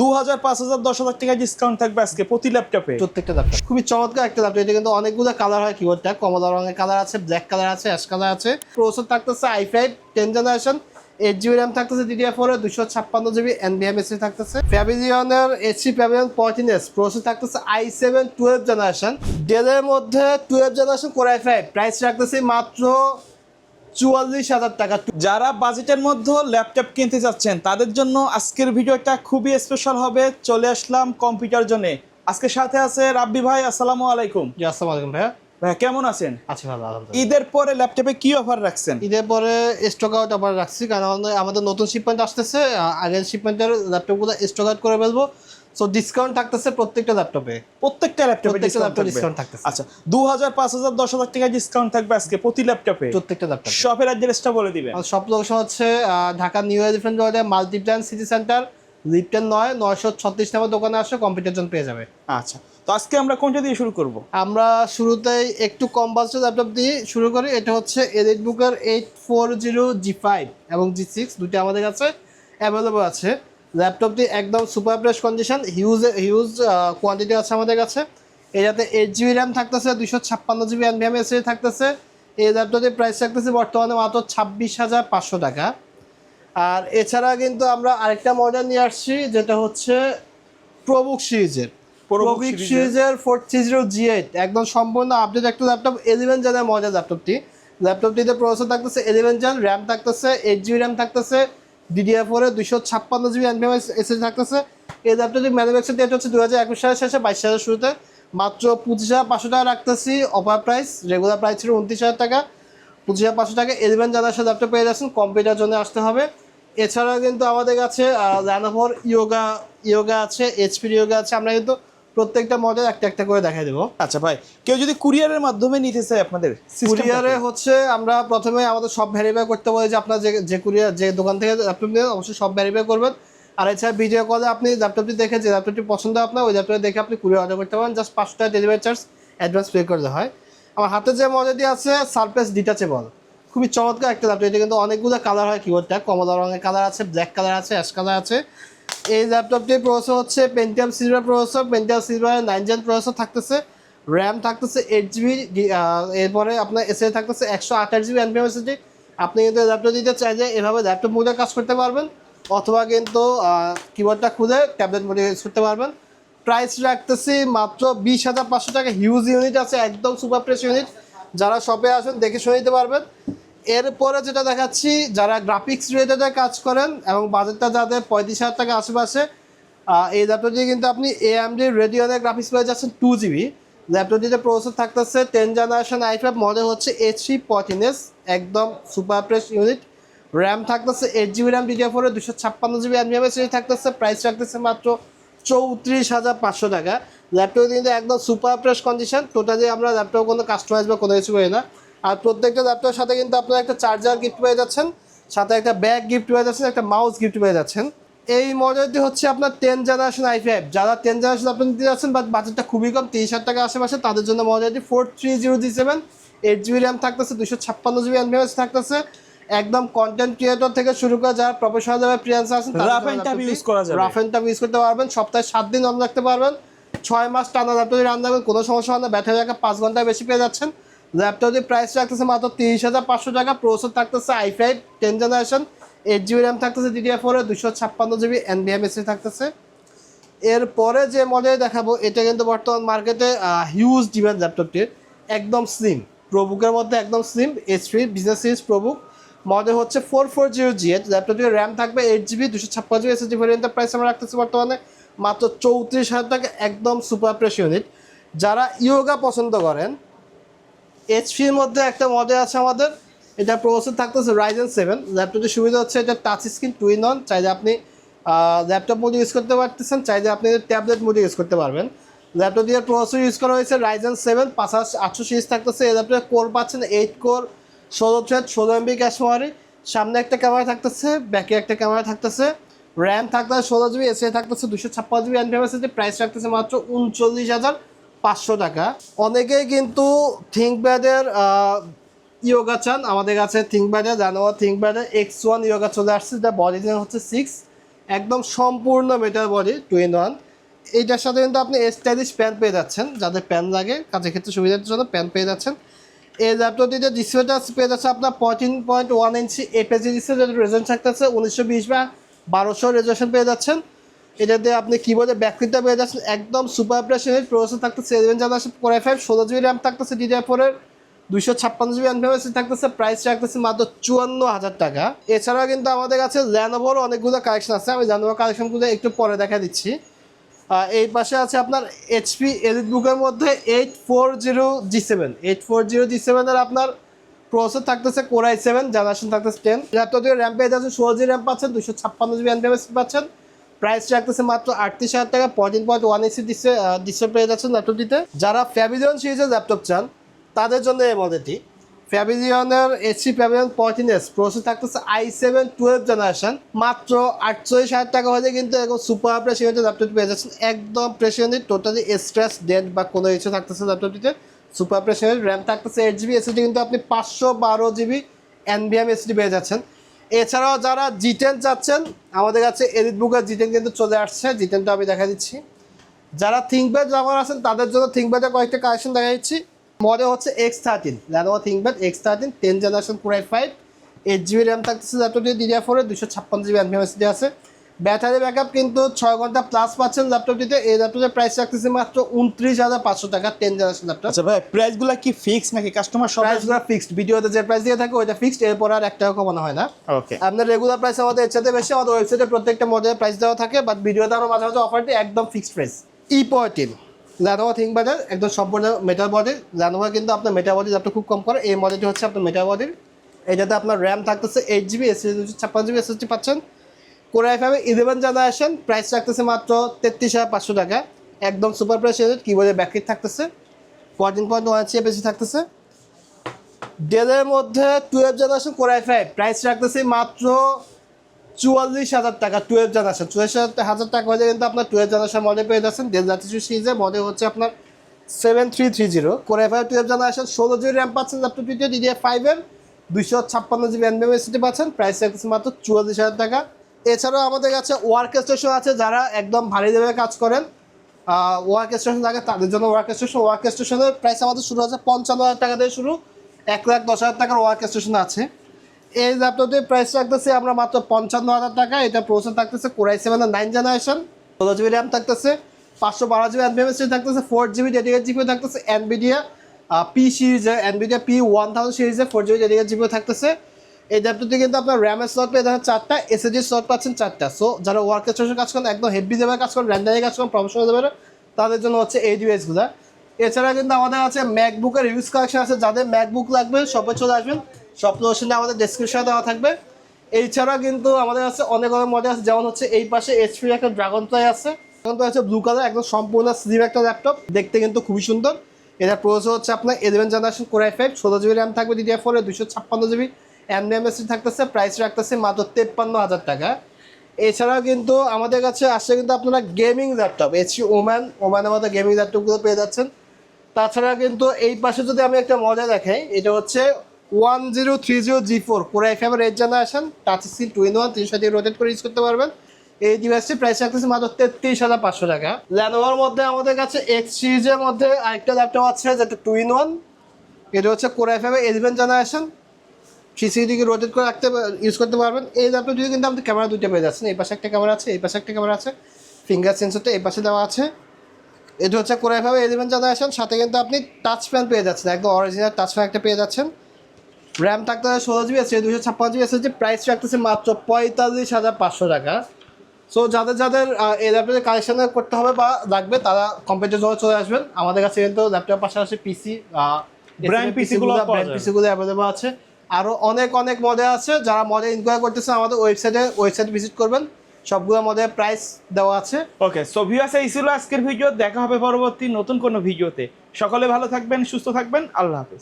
2000, 5000, 10,000 টাকা ডিসকাউন্ট থাকবে আজকে প্রতি ল্যাপটপে। প্রত্যেকটা ল্যাপটপ খুবই চমৎকার একটা ল্যাপটপ। এটা কিন্তু অনেকগুলো কালার হয়, কিবোর্ডটা কমলা রঙের কালার আছে, ব্ল্যাক কালার আছে, অ্যাশ কালার আছে। প্রসেসর থাকতেছে i5 10 জেনারেশন, 8GB র্যাম থাকতেছে DDR4 এর, 256GB NVMe থাকতেছে। প্যাভিলিয়নের HP প্যাভিলিয়ন 14S প্রসেসর থাকতেছে i7 12 জেনারেশন। ডেলের মধ্যে 12 জেনারেশন কোর i5 প্রাইস রাখতেছে মাত্র 44,000 টাকা। যারা বাজেটের মধ্যে ল্যাপটপ কিনতে যাচ্ছেন তাদের জন্য আজকের ভিডিওটা খুবই স্পেশাল হবে। চলে আসলাম কম্পিউটার জোনে। আজকে সাথে আছে রাব্বি ভাই। আসসালামু আলাইকুম। জি আসসালামু আলাইকুম ভাইয়া। ভাই কেমন আছেন? আছি ভালো আলহামদুলিল্লাহ। ঈদের পরে ল্যাপটপে কি অফার রাখছেন? ঈদের পরে স্টক আউট অফার রাখছি, কারণ আমাদের নতুন শিপমেন্ট আসতেছে। আগের শিপমেন্টের ল্যাপটপগুলো স্টক আউট করে ফেলবো। সো ডিসকাউন্ট থাকতেছে প্রত্যেকটা ল্যাপটপে। প্রত্যেকটা ল্যাপটপে ডিসকাউন্ট থাকতেছে। আচ্ছা, 2000, 5000, 10,000 টাকা ডিসকাউন্ট থাকবে আজকে প্রতি ল্যাপটপে। প্রত্যেকটা ল্যাপটপ। শপের অ্যাড্রেসটা বলে দিবেন। শপ লোকেশন হচ্ছে ঢাকা নিউ এলিফ্যান্ট রোডে মাল্টিপ্ল্যান সিটি সেন্টার, লিফটেন 9 936 নম্বর দোকানে আসলে কম্পিউটার জোন পেয়ে যাবে। আচ্ছা, তো আজকে আমরা কোনটা দিয়ে শুরু করব? আমরা শুরুতেই একটু কম বাজেটের ল্যাপটপ দিয়ে শুরু করি। এটা হচ্ছে এলিটবুকের 840 G5 এবং G6 দুটো আমাদের কাছে অ্যাভেলেবল আছে। ল্যাপটপটি একদম super fresh condition, huge quantity আছে আমাদের কাছে। এটাতে 8GB র্যাম থাকতেছে, 256GB NVMe থাকতেছে। এই ল্যাপটপটির প্রাইস থাকতেছে বর্তমানে মাত্র 26,500 টাকা। আর এছাড়া কিন্তু আমরা আরেকটা মডেল নিয়ে আসছি, যেটা হচ্ছে প্রবুক সিরিজের 430G8 একদম সম্পূর্ণ আপডেট একটা ল্যাপটপ। 11 জেনের মডেল ল্যাপটপটিতে প্রসেসর থাকতেছে 11 জেন, র্যাম থাকতেছে 8GB র্যাম থাকতেছে, DDR4 এর 256GB NVMe থাকতেছে। এই ল্যাপটপটি ম্যানুফ্যাকচার ডেট হচ্ছে 2021 সালের শেষে, 22 সালের শুরুতে। মাত্র 25,500 টাকা রাখতেছি অফার প্রাইস। রেগুলার প্রাইস ছিল 29,000 টাকা। 25,500 টাকা 11 জেনারেশন ল্যাপটপ পেয়ে যাচ্ছেন। কম্পিউটার জন্য আসতে হবে। এছাড়াও কিন্তু আমাদের কাছে ল্যানোভোর ইয়োগা আছে, HP ইয়োগা আছে। আমরা কিন্তু প্রত্যেকটা মডেল একটা একটা করে দেখাই দেবো। আচ্ছা ভাই, কেউ যদি কুরিয়ারের মাধ্যমে নিতে চায় আপনাদের কুরিয়ারে হচ্ছে আমরা প্রথমে আমাদের সব ভেরিফাই করতে বলি, যে আপনার যে কুরিয়ার যে দোকান থেকে ল্যাপটপ নেবেন অবশ্যই সব ভেরিফাই করবেন। আর এছাড়া ভিডিও কলে আপনি ল্যাপটপটি দেখে যে ল্যাপটপটি পছন্দ আপনার, ওই ল্যাপটপটি দেখে আপনি কুরিয়ার অর্ডার করতে পারেন। জাস্ট 500 টাকা ডেলিভারি চার্জ অ্যাডভান্স পে করতে হয়। আমার হাতে যে মডেলটি আছে সারফেস ডিটাচেবল, খুবই চমৎকার একটা ল্যাপটপ। এটা কিন্তু অনেকগুলো কালার হয়, কিবোর্ডটা কমলা রঙের কালার আছে, ব্ল্যাক কালার আছে, অ্যাশ কালার আছে। এই ল্যাপটপটির প্রসেসর হচ্ছে Pentium silver processor, Pentium silver 9 gen processor থাকতেছে। র্যাম থাকতেছে 8GB, এরপরে আপনার এসএ থাকতেছে 128GB NVMe। আপনি কিন্তু ল্যাপটপ দিতে চাইলে এভাবে ল্যাপটপ মোডে কাজ করতে পারবেন, অথবা কিন্তু কিবোর্ডটা খুলে ট্যাবলেট মোডে ইউজ করতে পারবেন। প্রাইস রাখতেছি মাত্র 20,500 টাকা। হিউজ ইউনিট আছে, একদম সুপার ফ্রেশ ইউনিট। যারা শপে আসেন দেখে শুনে নিতে পারবেন। এরপরে যেটা দেখাচ্ছি, যারা গ্রাফিক্স রিলেটেডে কাজ করেন এবং বাজেটটা যাদের 35,000 টাকা আশেপাশে, এই ল্যাপটপটি কিন্তু আপনি AMD রেডিয়নের গ্রাফিক্স পেয়ে যাচ্ছেন 2GB। ল্যাপটপটিতে প্রসেসর থাকতেছে 10 জেনারেশন i5, মডেল হচ্ছে H314S, একদম সুপার ফ্রেশ ইউনিট। র্যাম থাকতেছে 8GB র্যাম, DDR4 এর 256GB NVMe থাকতেছে। প্রাইস রাখতেছে মাত্র 34,500 টাকা। ল্যাপটপ কিন্তু একদম সুপার ফ্রেশ কন্ডিশন। টোটালি আমরা ল্যাপটপ কোনো কাস্টমাইজ বা কোনো কিছু করি না। আর প্রত্যেকটা ল্যাপটপের সাথে কিন্তু আপনারা একটা চার্জার গিফট পেয়ে যাচ্ছেন, সাথে একটা ব্যাগ গিফট পেয়ে যাচ্ছেন, একটা মাউস গিফট পেয়ে যাচ্ছেন। এই মডেলটি হচ্ছে আপনার 10 জেনারেশন i5। যারা 10 জেনারেশন আপনি নিতে যাচ্ছেন বাট বাজেটটা খুবই কম, 30,000 টাকা আশেপাশে, তাদের জন্য মডেলটি 430G7, 8GB র্যাম থাকতেছে, 256GB NVMe থাকতেছে। একদম কন্টেন্ট ক্রিয়েটর থেকে শুরু করে যারা প্রফেশনাল লেভেল ফ্রিল্যান্সার আছেন রাফ এন্ড টাফ ইউজ করা যাবে। রাফ এন্ড টাফ ইউজ করতে পারবেন। সপ্তাহে 7 দিন অন রাখতে পারবেন। 6 মাস টানা ল্যাপটপে রান দেবেন, কোনো সমস্যা হয় না। ব্যাটারি ব্যাকআপ 5 ঘন্টায় বেশি পেয়ে যাচ্ছেন। ল্যাপটপটির প্রাইস রাখতেছে মাত্র 30,500 টাকা। প্রসেসর থাকতেছে i5 10 জেনারেশন, 8GB র্যাম থাকতেছে, DDR4 এর 256GB NVMe থাকতেছে। এরপরে যে মডেল দেখাবো, এটা কিন্তু বর্তমান মার্কেটে হিউজ ডিমান্ড ল্যাপটপটির। একদম স্লিম, প্রোবুকের মধ্যে একদম slim, HP business series ProBook. Model হচ্ছে 440G8। ল্যাপটপটির র্যাম থাকবে 8GB, 256GB SSD ভেরিয়েন্টের প্রাইস আমরা রাখতেছি বর্তমানে মাত্র 34,000 টাকা। একদম সুপার ফ্রেশ ইউনিট। যারা ইয়োগা পছন্দ করেন, HP-র মধ্যে একটা মডেল আছে আমাদের, এটা প্রসেসর থাকতেছে Ryzen 7। ল্যাপটপটির সুবিধা হচ্ছে এটা টাচ স্ক্রিন, টুইন অন। চাইলে আপনি ল্যাপটপ মোড ইউজ করতে পারতেছেন, চাইলে আপনি ট্যাবলেট মোড ইউজ করতে পারবেন। ল্যাপটপটির প্রসেসর ইউজ করা হয়েছে Ryzen 7 5800 সিরিজ থাকতেছে। এই ল্যাপটপে কোর পাচ্ছেন 8 core, 16 thread, 16 MB cache memory. সামনে একটা ক্যামেরা থাকতেছে, ব্যাকে একটা ক্যামেরা থাকতেছে। র্যাম থাকতেছে 16GB, এসএ থাকতেছে 256GB NVMe। প্রাইস রাখতেছে মাত্র 39,500 টাকা। অনেকেই কিন্তু থিঙ্কপ্যাডের ইয়োগা চান, আমাদের কাছে থিঙ্কপ্যাডের জানোয়া থিঙ্কপ্যাডের X1 ইয়োগা চলে আসছে, যেটা বডি হচ্ছে 6। একদম সম্পূর্ণ মেটাল বডি 2-in-1। এইটার সাথে কিন্তু আপনি স্টাইলিশ প্যান পেয়ে যাচ্ছেন, যাদের প্যান লাগে কাজের ক্ষেত্রে সুবিধার জন্য প্যান পেয়ে যাচ্ছেন। এই ল্যাপটপটিতে ডিসপ্লেটা পেয়ে যাচ্ছে আপনার 14.1 ইঞ্চি এপিএস ডিসপ্লে, যেটা রেজোলিউশন থাকতেছে 1920 বা 1200 রেজোলিউশন পেয়ে যাচ্ছেন। এটাতে আপনি কিবোর্ডে ব্যাকপ্রিন্টটা পেয়ে যাচ্ছেন একদম সুপার প্রেশনের প্রসেসর থাকতেছে 11 generation core i5, 16 GB RAM থাকতেছে DDR4 এর, 256 জিবি এনভিএমএস থাকতেছে, প্রাইস রাখতেছে মাত্র 54,000 টাকা। এছাড়াও কিন্তু আমাদের কাছে ল্যানোভোর অনেকগুলো কালেকশন আছে, আমি ল্যানোভোর কালেকশনগুলো একটু পরে দেখা দিচ্ছি। এই পাশে আছে আপনার এইচপি এলিটবুকের মধ্যে 840G7 এর আপনার প্রসেসর থাকতেছে কোর i7, জেনারেশন থাকতেছে 10। ল্যাপটপটির র্যাম পেয়ে যাচ্ছেন 16 জিবি র্যাম পাচ্ছেন, 256 জিবি এনভিএমএস পাচ্ছেন, প্রাইস রাখতেছে মাত্র 38,000 টাকা। 14.1 ইঞ্চি ডিসপ্লে পেয়ে যাচ্ছেন ল্যাপটপটিতে। যারা ফ্যাবিলিয়ন সিরিজের ল্যাপটপ চান তাদের জন্য এই মডেলটি, ফ্যাবিলিয়নের এইচপি প্যাভিলিয়ন 14S, প্রসেসর থাকতেছে i7 12 জেনারেশন, মাত্র 48,000 টাকা হলে কিন্তু এরকম সুপার প্রেশিয়ানের ল্যাপটপ পেয়ে যাচ্ছেন, একদম প্রেশিয়ানি, টোটালি স্ক্র্যাচ ডেন্ট বা কোনো কিছু থাকতেছে ল্যাপটপটিতে। সুপার প্রেশিয়ানের র্যাম থাকতেছে 8GB, এসএসডি কিন্তু আপনি 512GB NVMe এসএসডি পেয়ে যাচ্ছেন। এছাড়াও যারা G10 চাচ্ছেন, আমাদের কাছে এলিটবুকের G10 কিন্তু চলে আসছে, G10টা আমি দেখা দিচ্ছি। যারা থিঙ্কপ্যাড ব্যবহার আছেন তাদের জন্য থিঙ্কপ্যাডের কয়েকটা কালেকশন দেখা দিচ্ছি। মডেল হচ্ছে X13, Lenovo ThinkPad X13 10 generation core i5, 8GB RAM থাকতেছে ল্যাপটপটি DDR4 এর, 256GB এনভিএমএস আছে। ব্যাটারি ব্যাকআপ কিন্তু 6 ঘন্টা প্লাস পাচ্ছেন ল্যাপটপটিতে। এই ল্যাপটপের প্রাইস রাখতেছে মাত্র 29,500 টাকা, 10 জেনারেশন ল্যাপটপ। আচ্ছা ভাই, প্রাইসগুলো কি ফিক্স নাকি কাস্টমার সব? প্রাইসগুলো ফিক্সড, ভিডিওতে যে প্রাইস দিয়ে থাকে ওইটা ফিক্সড, এরপর আর 1 টাকা কমানো হয় না। ওকে, আপনার রেগুলার প্রাইস আমাদের এর সাথে বেশি, আমাদের ওয়েবসাইটে প্রত্যেকটা মডেলের প্রাইস দেওয়া থাকে, বাট ভিডিওতে আমরা মাঝে মাঝে অফার দিই, একদম fixed price. E14 Lenovo ThinkPad একদম সম্পূর্ণ মেটাল বডি। Lenovo কিন্তু আপনার মেটাল বডি ল্যাপটপ খুব কম করে, এই মডেলটি হচ্ছে আপনার মেটাল বডির। এটাতে আপনার র্যাম থাকতেছে 8GB, এসএসডি 256GB এসএসডি পাচ্ছেন, কোর i5 11 জেনারেশন, প্রাইস রাখতেছে মাত্র 33,500 টাকা, একদম সুপার প্রেশিয়ানের, কিবোর্ডে ব্যাকলিট থাকতেছে, 14.1 ইঞ্চি বেশি থাকতেছে। ডেলের মধ্যে 12 জেনারেশন কোর i5, প্রাইস রাখতেছে মাত্র 44,000 টাকা, 12 জেনারেশন। 44,000 টাকা হলে কিন্তু আপনার 12 জেনারেশন মডেল পেয়ে যাচ্ছেন। ডেল জাতীয় সিরিজের মডেল হচ্ছে আপনার 7330, core i5 12 generation, 16GB RAM পাচ্ছেন ল্যাপটপটিতে, DDR5 এর, 256GB এনভিএমএ এসএসডি পাচ্ছেন, প্রাইস রাখতেছে মাত্র 44,000 টাকা। এছাড়াও আমাদের কাছে ওয়ার্ক স্টেশন আছে, যারা একদম ভারী লেভেলে কাজ করেন, ওয়ার্ক স্টেশন লাগে তাদের জন্য ওয়ার্ক স্টেশনের প্রাইস আমাদের শুরু হচ্ছে 55,000 টাকা থেকে শুরু, 1,10,000 টাকার ওয়ার্ক স্টেশন আছে। এই ল্যাপটপটির প্রাইস রাখতেছে আমরা মাত্র 55,000 টাকা। এটা প্রসেসর থাকতেছে core i7 9 generation, 16GB RAM থাকতেছে, 512GB এনভিএমএস থাকতেছে, 4GB ডেডিকেটেড জিপিইউ থাকতেছে, NVIDIA P সিরিজের, NVIDIA P1000 সিরিজের 4GB ডেডিকেটেড জিপিইউ থাকতেছে। এই ল্যাপটপটি কিন্তু আপনার র্যামের স্লট পেয়ে যাবেন 4টা, এসএসডি স্লট পাচ্ছেন 4টা। সো যারা ওয়ার্ক স্টেশন কাজ করেন, একদম হেভি লেভেলে কাজ করেন, র্যান্ডারে কাজ করেন, প্রফেশনাল লেভেলে, তাদের জন্য হচ্ছে এই ডিভাইসগুলো। এছাড়া কিন্তু আমাদের আছে ম্যাকবুকের ইউজ কালেকশন আছে, যাদের ম্যাকবুক লাগবে শপে চলে আসবেন, সব লোকেশনে আমাদের ডেসক্রিপশনে দেওয়া থাকবে। এছাড়া কিন্তু আমাদের আছে অনেক অনেক মডেল আছে, যেমন হচ্ছে এই পাশে এইচপি একটা ড্রাগন টয় আছে, ড্রাগন টয় হচ্ছে ব্লু কালার, একদম সম্পূর্ণ স্লিম একটা ল্যাপটপ, দেখতে কিন্তু খুবই সুন্দর। এটার প্রসেসর হচ্ছে আপনার 11 generation core i5, 16GB RAM থাকবে DDR4 এর, 256GB NVMe থাকতেছে, প্রাইস রাখতেছে মাত্র 53,000 টাকা। এছাড়াও কিন্তু আমাদের কাছে আসছে কিন্তু আপনারা গেমিং ল্যাপটপ, এইচপি ওম্যানের মধ্যে গেমিং ল্যাপটপগুলো পেয়ে যাচ্ছেন। তাছাড়া কিন্তু এই পাশে যদি আমি একটা মডেল দেখাই, এটা হচ্ছে 1030G4 কোর i5 এর 8 generation, touch screen 2-in-1, 360 rotate করে ইউজ করতে পারবেন। এই ডিভাইসটির প্রাইস রাখতেছে মাত্র 33,500 টাকা। Lenovoর মধ্যে আমাদের কাছে X সিরিজের মধ্যে আরেকটা ল্যাপটপ আছে, যেটা 2-in-1, এটা হচ্ছে কোর i5 এর 11 জেনারেশন, 360 রোটেট করে রাখতে ইউজ করতে পারবেন। এই ল্যাপটপটি কিন্তু আমাদের ক্যামেরা দুইটা পেয়ে যাচ্ছেন, এই পাশে একটা ক্যামেরা আছে, এই পাশে একটা ক্যামেরা আছে, ফিঙ্গার সেন্সরটা এই পাশে দেওয়া আছে। এটা হচ্ছে কোর i5 11 জেনারেশন, সাথে কিন্তু আপনি টাচ প্যান পেয়ে যাচ্ছেন, একদম অরিজিনাল টাচ প্যান একটা পেয়ে যাচ্ছেন। র্যাম থাকতে 16GB আছে, 256GB এসএসডি, প্রাইস রাখতেছে মাত্র 45,500 টাকা। সো যাদের যাদের এই ল্যাপটপের কালেকশন করতে হবে বা লাগবে, তারা কম্পিউটার জোনে চলে আসবেন। আমাদের কাছে কিন্তু ল্যাপটপের পাশাপাশি পিসি, ব্র্যান্ড পিসিগুলো অ্যাভেলেবল আছে। আরও অনেক অনেক মডেল আছে, যারা মডেল ইনকোয়ারি করতেছে আমাদের ওয়েবসাইটে ভিজিট করবেন, সবগুলো মডেলের প্রাইস দেওয়া আছে। ওকে, সো ভিউয়ার্স, এই ছিল আজকের ভিডিও। দেখা হবে পরবর্তী নতুন কোনো ভিডিওতে। সকলে ভালো থাকবেন, সুস্থ থাকবেন, আল্লাহ হাফেজ।